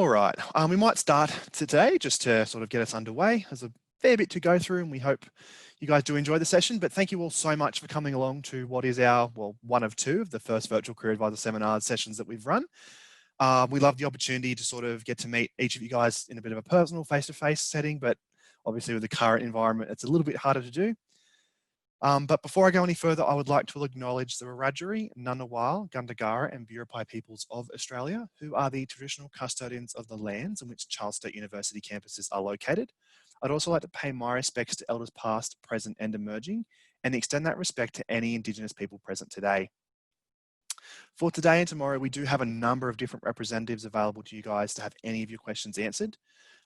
All right, we might start today just to sort of get us underway. There's a fair bit to go through and we hope you guys do enjoy the session, but thank you all so much for coming along to what is our, well, one of two of the first virtual career advisor seminars sessions that we've run. We love the opportunity to sort of get to meet each of you guys in a bit of a personal face-to-face setting, but obviously with the current environment, it's a little bit harder to do. But before I go any further, I would like to acknowledge the Wiradjuri, Ngunnawal, Gundungurra and Biripi peoples of Australia, who are the traditional custodians of the lands in which Charles Sturt University campuses are located. I'd also like to pay my respects to elders past, present and emerging, and extend that respect to any Indigenous people present today. For today and tomorrow, we do have a number of different representatives available to you guys to have any of your questions answered.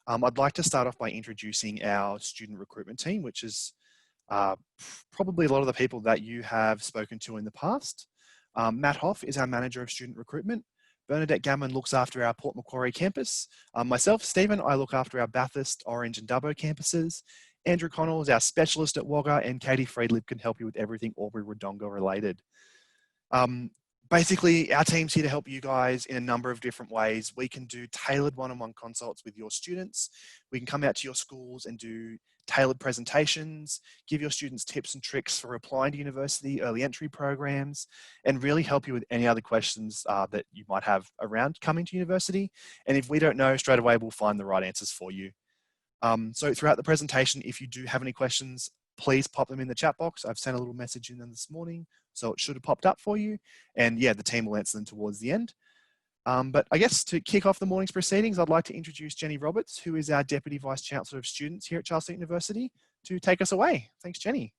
I'd like to start off by introducing our student recruitment team, which is probably a lot of the people that you have spoken to in the past. Matt Hoff is our Manager of Student Recruitment. Bernadette Gammon looks after our Port Macquarie campus. Myself, Stephen, I look after our Bathurst, Orange and Dubbo campuses. Andrew Connell is our specialist at Wagga, and Katie Friedlip can help you with everything Albury-Wodonga related. Basically, our team's here to help you guys in a number of different ways. We can do tailored one-on-one consults with your students. We can come out to your schools and do tailored presentations, give your students tips and tricks for applying to university, early entry programs, and really help you with any other questions that you might have around coming to university. And if we don't know straight away, we'll find the right answers for you. So throughout the presentation, if you do have any questions, please pop them in the chat box. I've sent a little message in them this morning, so it should have popped up for you. And yeah, the team will answer them towards the end. But I guess to kick off the morning's proceedings, I'd like to introduce Jenny Roberts, who is our Deputy Vice-Chancellor of Students here at Charles Sturt University, to take us away. Thanks, Jenny.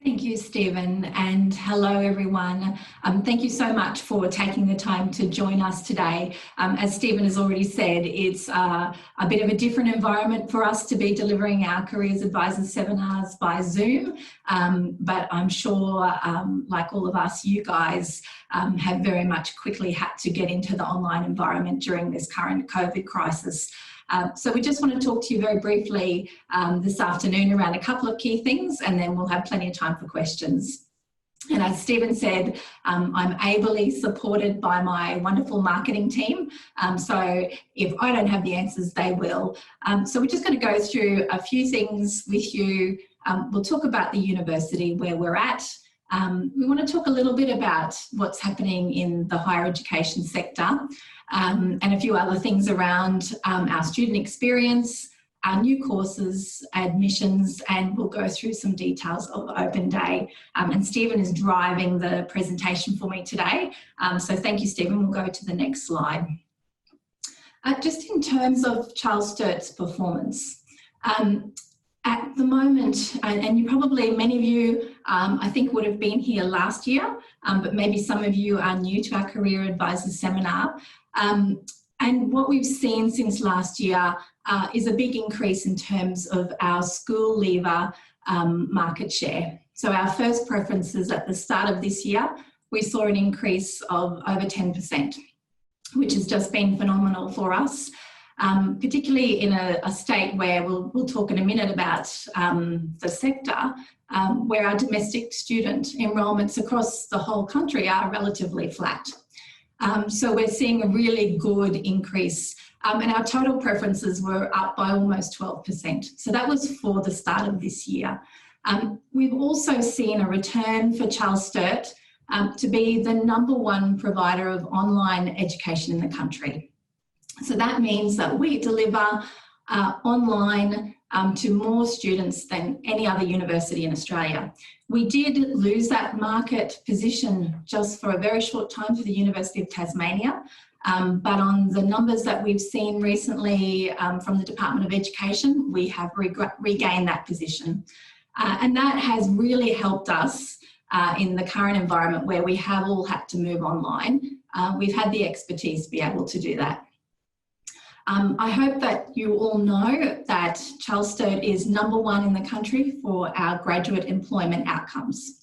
Thank you, Stephen, and hello, everyone. Thank you so much for taking the time to join us today. As Stephen has already said, it's a bit of a different environment for us to be delivering our Careers Advisors seminars by Zoom, but I'm sure, like all of us, you guys have very much quickly had to get into the online environment during this current COVID crisis. So we just want to talk to you very briefly this afternoon around a couple of key things, and then we'll have plenty of time for questions. And as Stephen said, I'm ably supported by my wonderful marketing team. So if I don't have the answers, they will. So we're just going to go through a few things with you. We'll talk about the university where we're at. We want to talk a little bit about what's happening in the higher education sector and a few other things around our student experience, our new courses, admissions, and we'll go through some details of Open Day. And Stephen is driving the presentation for me today. So thank you, Stephen. We'll go to the next slide. Just in terms of Charles Sturt's performance, at the moment, and you probably, many of you, I think would have been here last year, but maybe some of you are new to our Career Advisors seminar. And what we've seen since last year is a big increase in terms of our school leaver market share. So our first preferences at the start of this year, we saw an increase of over 10%, which has just been phenomenal for us. Particularly in a state where we'll talk in a minute about the sector, where our domestic student enrolments across the whole country are relatively flat. So we're seeing a really good increase, and our total preferences were up by almost 12%. So that was for the start of this year. We've also seen a return for Charles Sturt to be the #1 provider of online education in the country. So that means that we deliver online to more students than any other university in Australia. We did lose that market position just for a very short time for the University of Tasmania, but on the numbers that we've seen recently from the Department of Education, we have regained that position. And that has really helped us in the current environment where we have all had to move online. We've had the expertise to be able to do that. I hope that you all know that Charles Sturt is #1 in the country for our graduate employment outcomes.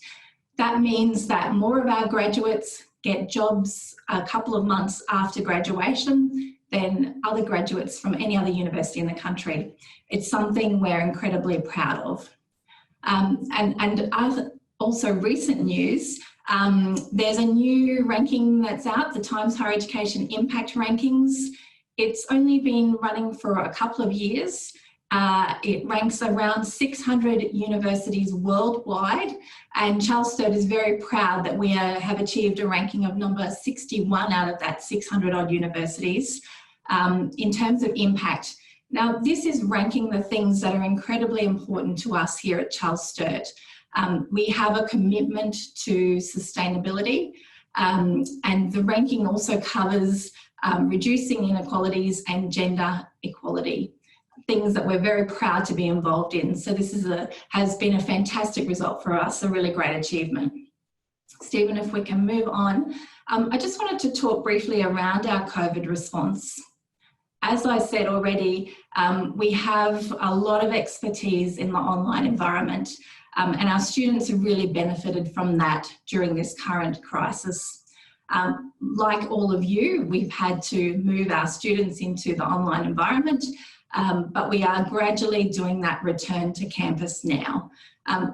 That means that more of our graduates get jobs a couple of months after graduation than other graduates from any other university in the country. It's something we're incredibly proud of. And also recent news, there's a new ranking that's out, the Times Higher Education Impact Rankings. It's only been running for a couple of years. It ranks around 600 universities worldwide, and Charles Sturt is very proud that we have achieved a ranking of number 61 out of that 600 odd universities in terms of impact. Now, this is ranking the things that are incredibly important to us here at Charles Sturt. We have a commitment to sustainability, and the ranking also covers reducing inequalities and gender equality, things that we're very proud to be involved in. So this has been a fantastic result for us, a really great achievement. Stephen, if we can move on. I just wanted to talk briefly around our COVID response. As I said already, we have a lot of expertise in the online environment, and our students have really benefited from that during this current crisis. Like all of you, we've had to move our students into the online environment, but we are gradually doing that return to campus now.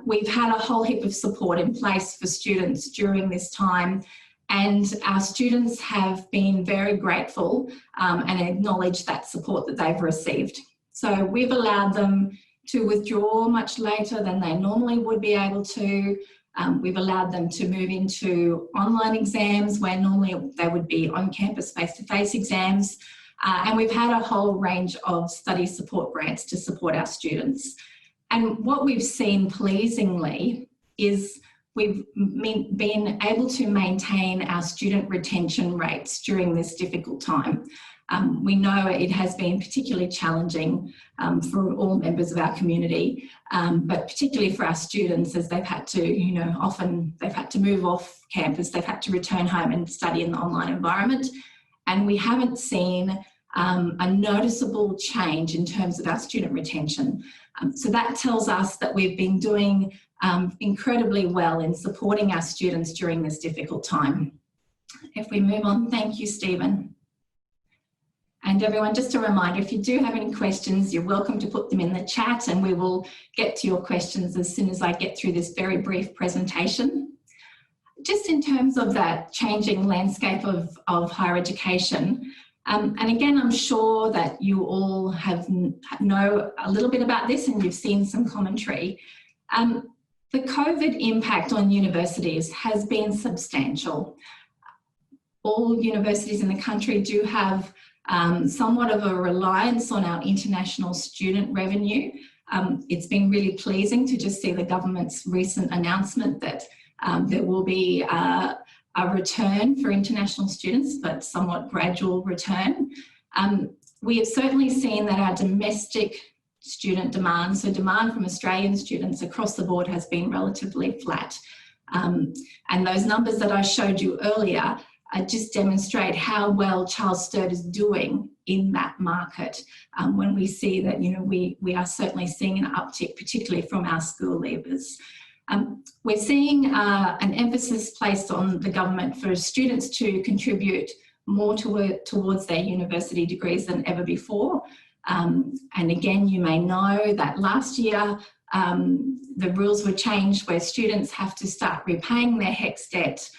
We've had a whole heap of support in place for students during this time, and our students have been very grateful and acknowledged that support that they've received. So we've allowed them to withdraw much later than they normally would be able to. We've allowed them to move into online exams where normally they would be on-campus face-to-face exams. And we've had a whole range of study support grants to support our students. And what we've seen pleasingly is we've been able to maintain our student retention rates during this difficult time. We know it has been particularly challenging for all members of our community, but particularly for our students, as they've had to, often they've had to move off campus, they've had to return home and study in the online environment. And we haven't seen a noticeable change in terms of our student retention. So that tells us that we've been doing incredibly well in supporting our students during this difficult time. If we move on, thank you, Stephen. And everyone, just a reminder, if you do have any questions, you're welcome to put them in the chat and we will get to your questions as soon as I get through this very brief presentation. Just in terms of that changing landscape of higher education, and again, I'm sure that you all know a little bit about this and you've seen some commentary. The COVID impact on universities has been substantial. All universities in the country do have somewhat of a reliance on our international student revenue. It's been really pleasing to just see the government's recent announcement that there will be a return for international students, but somewhat gradual return. We have certainly seen that our domestic student demand, so demand from Australian students across the board, has been relatively flat. And those numbers that I showed you earlier just demonstrate how well Charles Sturt is doing in that market when we see that, we are certainly seeing an uptick, particularly from our school leavers. We're seeing an emphasis placed on the government for students to contribute more towards their university degrees than ever before. And again, you may know that last year the rules were changed where students have to start repaying their HECS debt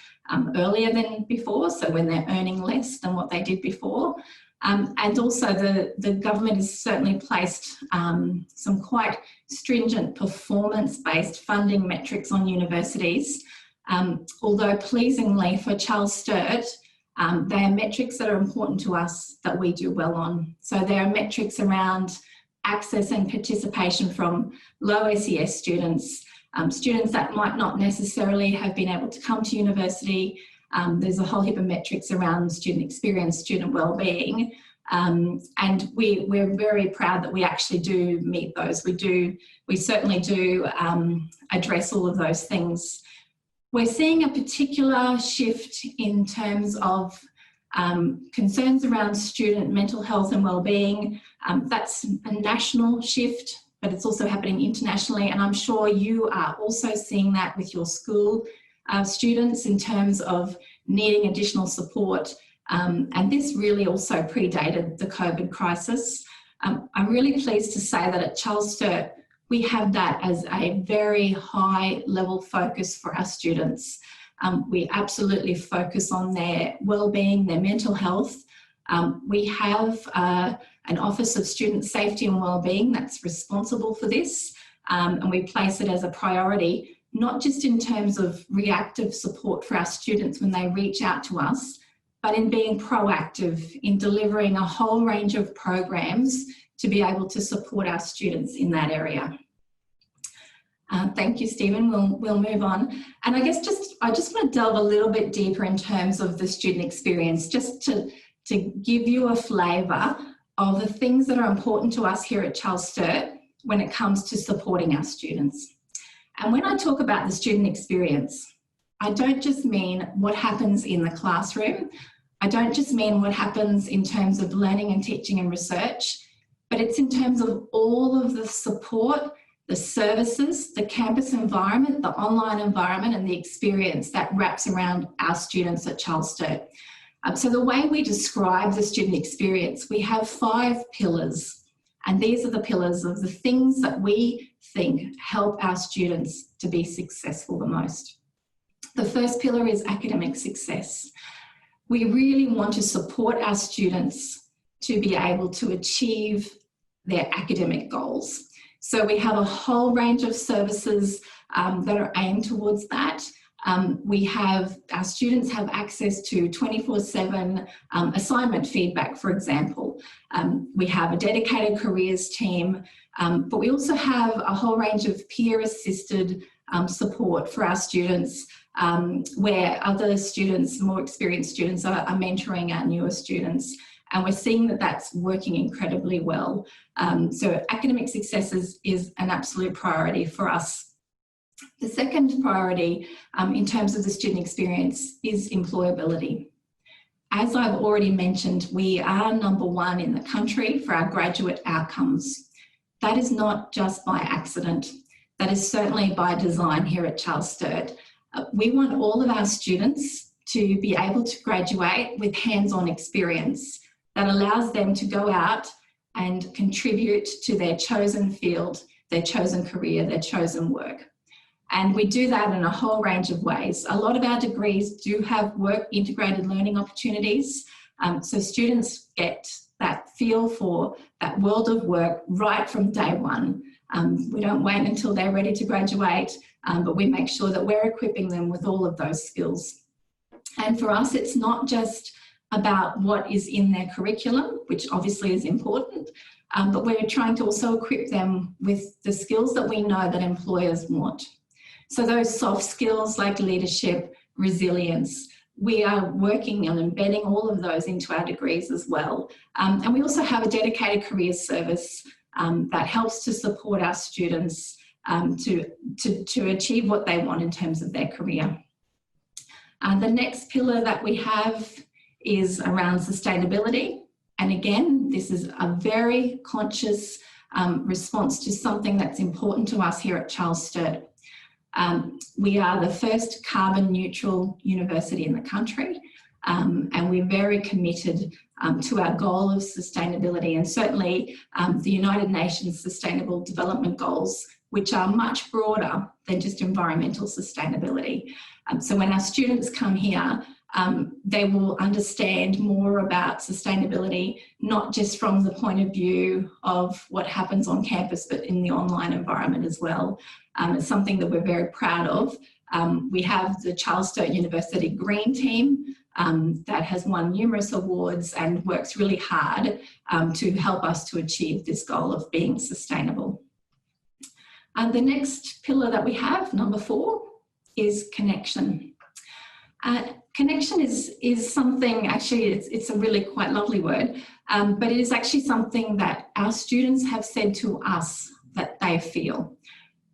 earlier than before, so when they're earning less than what they did before. And also the government has certainly placed some quite stringent performance-based funding metrics on universities, although pleasingly for Charles Sturt, they are metrics that are important to us that we do well on. So there are metrics around access and participation from low SES students, students that might not necessarily have been able to come to university. There's a whole heap of metrics around student experience, student wellbeing, and we're very proud that we actually do meet those. We certainly do address all of those things. We're seeing a particular shift in terms of concerns around student mental health and wellbeing. That's a national shift, but it's also happening internationally, and I'm sure you are also seeing that with your school students in terms of needing additional support. And this really also predated the COVID crisis. I'm really pleased to say that at Charles Sturt, we have that as a very high level focus for our students. We absolutely focus on their wellbeing, their mental health, We have an Office of Student Safety and Wellbeing that's responsible for this, and we place it as a priority, not just in terms of reactive support for our students when they reach out to us, but in being proactive in delivering a whole range of programs to be able to support our students in that area. Thank you, Stephen. We'll move on. And I guess I just want to delve a little bit deeper in terms of the student experience, just to give you a flavour of the things that are important to us here at Charles Sturt when it comes to supporting our students. And when I talk about the student experience, I don't just mean what happens in the classroom. I don't just mean what happens in terms of learning and teaching and research, but it's in terms of all of the support, the services, the campus environment, the online environment, and the experience that wraps around our students at Charles Sturt. So the way we describe the student experience, we have 5 pillars, and these are the pillars of the things that we think help our students to be successful the most. The first pillar is academic success. We really want to support our students to be able to achieve their academic goals. So we have a whole range of services that are aimed towards that. Our students have access to 24/7 assignment feedback, for example. We have a dedicated careers team, but we also have a whole range of peer-assisted support for our students, where other students, more experienced students, are mentoring our newer students. And we're seeing that that's working incredibly well. So academic success is an absolute priority for us. The second priority in terms of the student experience is employability. As I've already mentioned, we are #1 in the country for our graduate outcomes. That is not just by accident. That is certainly by design here at Charles Sturt. We want all of our students to be able to graduate with hands-on experience that allows them to go out and contribute to their chosen field, their chosen career, their chosen work. And we do that in a whole range of ways. A lot of our degrees do have work integrated learning opportunities. So students get that feel for that world of work right from day one. We don't wait until they're ready to graduate, but we make sure that we're equipping them with all of those skills. And for us, it's not just about what is in their curriculum, which obviously is important, but we're trying to also equip them with the skills that we know that employers want. So those soft skills like leadership, resilience, we are working on embedding all of those into our degrees as well. And we also have a dedicated careers service that helps to support our students to achieve what they want in terms of their career. The next pillar that we have is around sustainability. And again, this is a very conscious response to something that's important to us here at Charles Sturt. We are the first carbon neutral university in the country, and we're very committed to our goal of sustainability, and certainly the United Nations Sustainable Development Goals, which are much broader than just environmental sustainability. So when our students come here, they will understand more about sustainability, not just from the point of view of what happens on campus, but in the online environment as well. It's something that we're very proud of. We have the Charles Sturt University Green Team that has won numerous awards and works really hard to help us to achieve this goal of being sustainable. The next pillar that we have, #4, is connection. Connection is something, actually it's a really quite lovely word, but it is actually something that our students have said to us that they feel.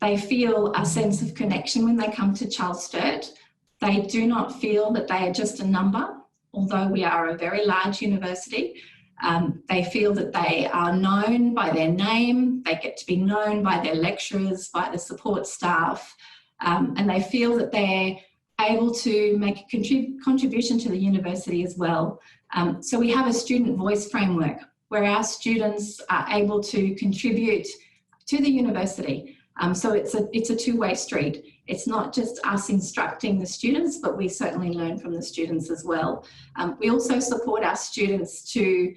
They feel a sense of connection when they come to Charles Sturt. They do not feel that they are just a number, although we are a very large university. They feel that they are known by their name, they get to be known by their lecturers, by the support staff, and they feel that they're able to make a contribution to the university as well. So we have a student voice framework where our students are able to contribute to the university. So it's a two-way street. It's not just us instructing the students, but we certainly learn from the students as well. We also support our students to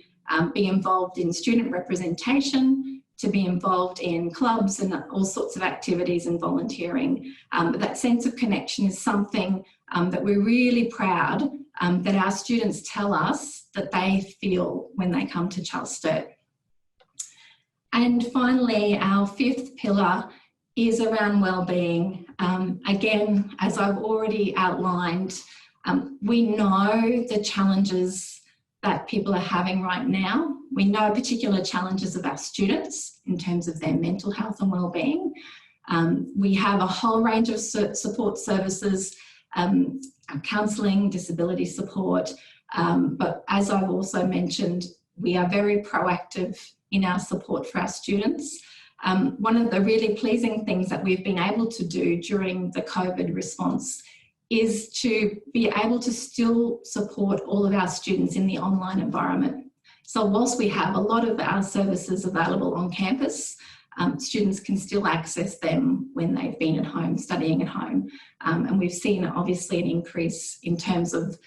be involved in student representation, to be involved in clubs and all sorts of activities and volunteering. But that sense of connection is something that we're really proud that our students tell us that they feel when they come to Charles Sturt. And finally, our fifth pillar is around wellbeing. Again, as I've already outlined, we know the challenges that people are having right now. We know particular challenges of our students in terms of their mental health and wellbeing. We have a whole range of support services, counselling, disability support, but as I've also mentioned, we are very proactive in our support for our students. One of the really pleasing things that we've been able to do during the COVID response is to be able to still support all of our students in the online environment. So whilst we have a lot of our services available on campus, students can still access them when they've been at home, studying at home. And we've seen obviously an increase in terms of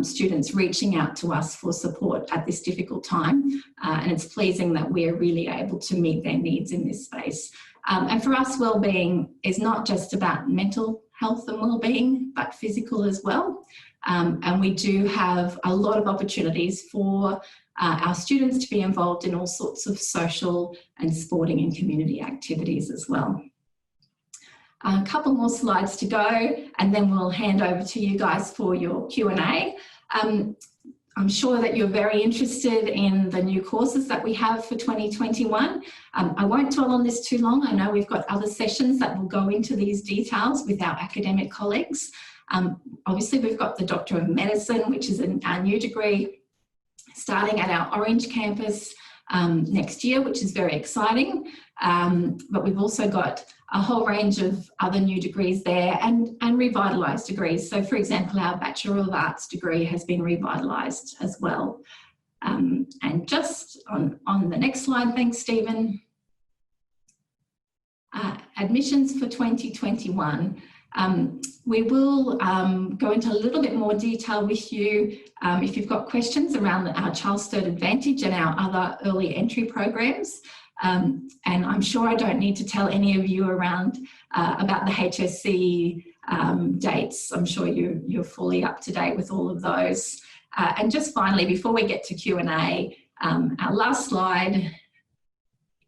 students reaching out to us for support at this difficult time. And it's pleasing that we're really able to meet their needs in this space. And for us, wellbeing is not just about mental health and wellbeing, but physical as well. And we do have a lot of opportunities for our students to be involved in all sorts of social and sporting and community activities as well. A couple more slides to go, and then we'll hand over to you guys for your Q&A. I'm sure that you're very interested in the new courses that we have for 2021. I won't dwell on this too long. I know we've got other sessions that will go into these details with our academic colleagues. Obviously, we've got the Doctor of Medicine, which is our new degree, starting at our Orange campus next year, which is very exciting. But we've also got a whole range of other new degrees there and revitalised degrees. So for example, our Bachelor of Arts degree has been revitalised as well. And just on the next slide, thanks Stephen. Admissions for 2021. We will go into a little bit more detail with you if you've got questions around our Charles Sturt Advantage and our other early entry programs. And I'm sure I don't need to tell any of you around about the HSC dates. I'm sure you're fully up to date with all of those. And just finally, before we get to Q&A, our last slide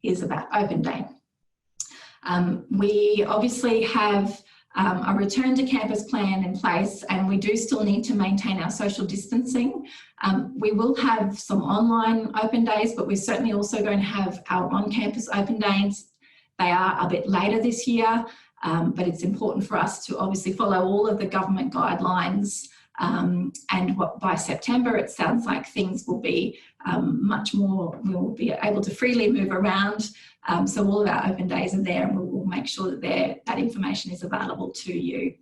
is about Open Day. We obviously have a return to campus plan in place, and we do still need to maintain our social distancing. We will have some online open days, but we're certainly also going to have our on-campus open days. They are a bit later this year, but it's important for us to obviously follow all of the government guidelines. And by September, it sounds like things will be much more, we'll be able to freely move around. So all of our open days are there, and we'll make sure that that information is available to you.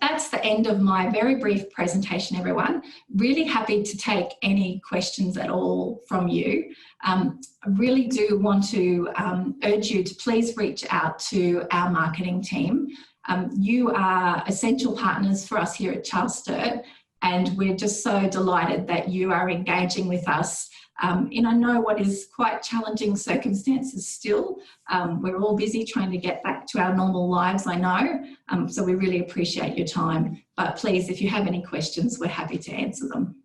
That's the end of my very brief presentation, everyone. Really happy to take any questions at all from you. I really do want to urge you to please reach out to our marketing team. You are essential partners for us here at Charles Sturt, and we're just so delighted that you are engaging with us in, I know, what is quite challenging circumstances still. We're all busy trying to get back to our normal lives, I know, so we really appreciate your time. But please, if you have any questions, we're happy to answer them.